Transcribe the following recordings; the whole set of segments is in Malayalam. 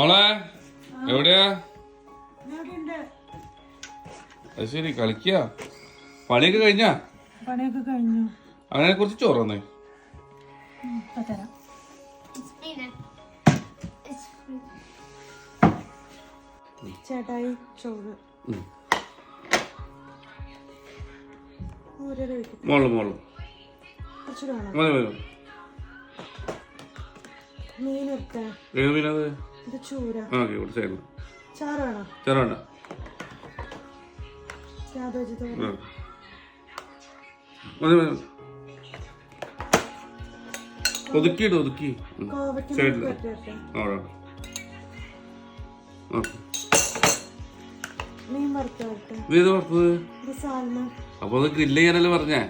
മോളെ എവിടെയാ? അത് ശരി, കളിക്കുക. പണിയൊക്കെ കഴിഞ്ഞാ? പണിയൊക്കെ കഴിഞ്ഞു. അങ്ങനെ കുറച്ച് ചോറന്നേ. ചേട്ടായി ചോറ്. മോളും മോളും മീൻ എടുത്തേ. ഏത് മീനത്? ഇത് ചൂര. ചാറ് വേണോ? ചെറുണ്ട ഒതുക്കിയിട്ട് ഒതുക്കി സൈഡില്. മീൻ വറുത്തേ. ഇത് വറുത്തത്? അപ്പൊ അത് ഗ്രില്ല് ചെയ്യാനല്ലേ പറഞ്ഞേ?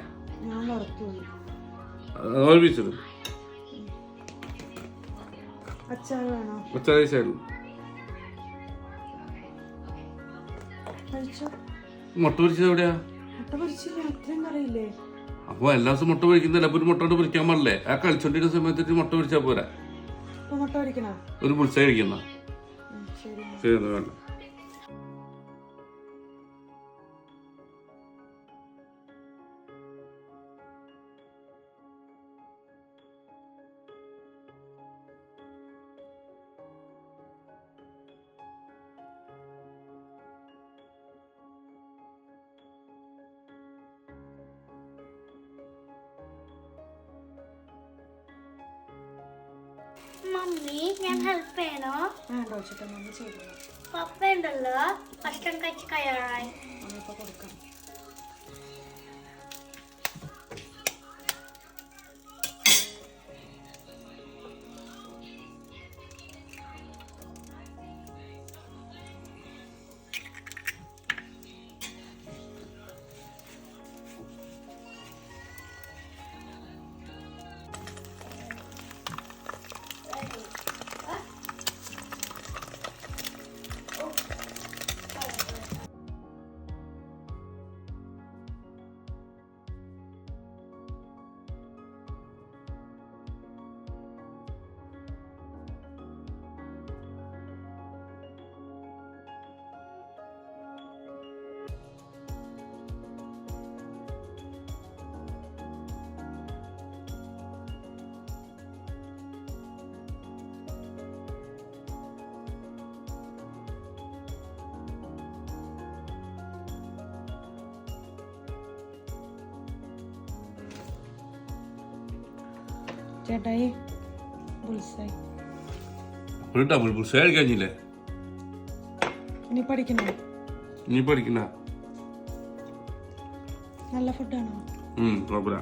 ഞാൻ വറുത്തു. ഓർമ്മിച്ചത് അച്ചാറ് വേണോ? അച്ചാറ് സൈഡിൽ. മുട്ട പൊരിച്ചത് എവിടെയാ? മുട്ട പൊരിച്ചില്ല, അത്രയും അറിയില്ലേ? അപ്പൊ എല്ലാ ദിവസം മുട്ട പൊരിക്കുന്നില്ല. അപ്പൊ ഒരു മുട്ട കൊണ്ട് പൊരിക്കാൻ പാടില്ലേ? ആ കളിച്ചോണ്ടിരുന്ന സമയത്ത് മുട്ട പൊരിച്ചാ പോരാ. മുട്ട പൊരിക്കണ ഒരു പുളിച്ച കഴിക്കുന്ന. ശരി, വേണ്ട. മമ്മി, ഞാൻ ഹെൽപ്പ് ചെയ്യണോ? പപ്പ ഉണ്ടല്ലോ, ഭക്ഷണം കഴിച്ച് കയറായി. കൊടുക്കാം. ചേട്ടായി ബുൾസായി. ഒരു ഡബിൾ ബുൾസായി കഴിക്കാഞ്ഞില്ലേ? ഇനി പഠിക്കണോ? നീ പഠിക്കണ നല്ല ഫുഡാണോ? കുഴപ്പമില്ല.